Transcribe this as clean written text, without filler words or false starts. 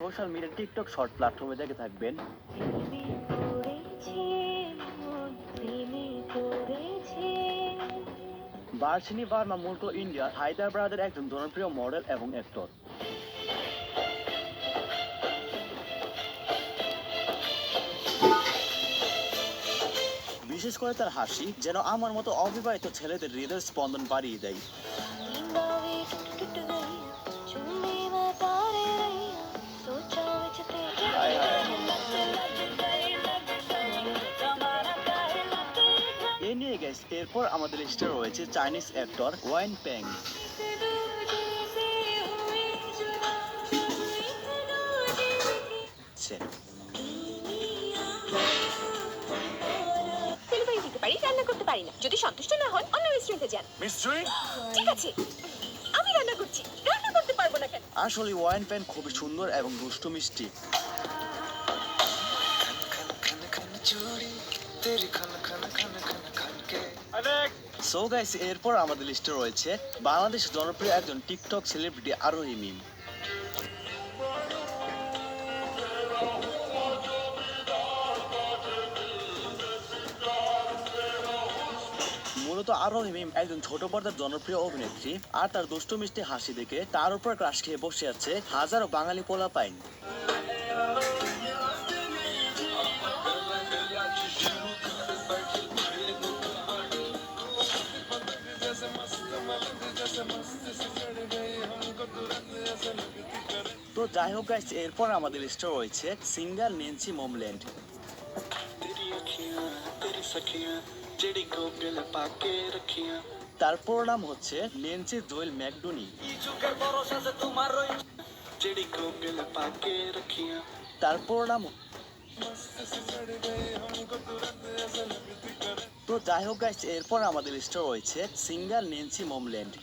Social media TikTok short প্ল্যাটফর্মে দেখে থাকবেন বার্ষিনী বার্মা মূলত ইন্ডিয়া হায়দ্রাবাদের একজন জনপ্রিয় মডেল এবং অ্যাক্টর। বিশেষ করে তার হাসি যেন আমার মতো অবিবাহিত ছেলেদের হৃদয় স্পন্দন বাড়িয়ে দেয়। এ নিয়ে গেছে এরপর আমাদের লিস্টে রয়েছে চাইনিজ অ্যাক্টর ওয়াইন প্যাং। ডেলিভারি দিতে পারি, রান্না করতে পারি না। যদি সন্তুষ্ট না হন অন্য রেস্টুরেন্টে যান। মিস্ট্রি ঠিক আছে, আমি রান্না করছি, রান্না করতে পারবো না কেন? আসলে ওয়াইন প্যান খুবই সুন্দর এবং দুষ্টু মিষ্টি। সো গাইস, এরপর আমাদের লিস্টে রয়েছে বাংলাদেশ জনপ্রিয় একজন টিকটক সেলিব্রিটি আরোহী মিম। মূলত আরোহী মিম একজন ছোট পর্দার জনপ্রিয় অভিনেত্রী, আর তার দুষ্টু মিষ্টি হাসি দেখে তার উপর ক্রাশ খেয়ে বসে আছে হাজারো বাঙালি পোলাপাইন। তো যাই হোক গাইস, এরপর আমাদের লিস্টে রয়েছে সিঙ্গার নেন্সি মোমল্যান্ড। তার পুরো নাম হচ্ছে নেন্সি জোয়েল ম্যাকডোনি। তার পুরো নাম তো যাই হোক গাইস, এরপর আমাদের লিস্টে রয়েছে সিঙ্গার নেন্সি মোমল্যান্ড।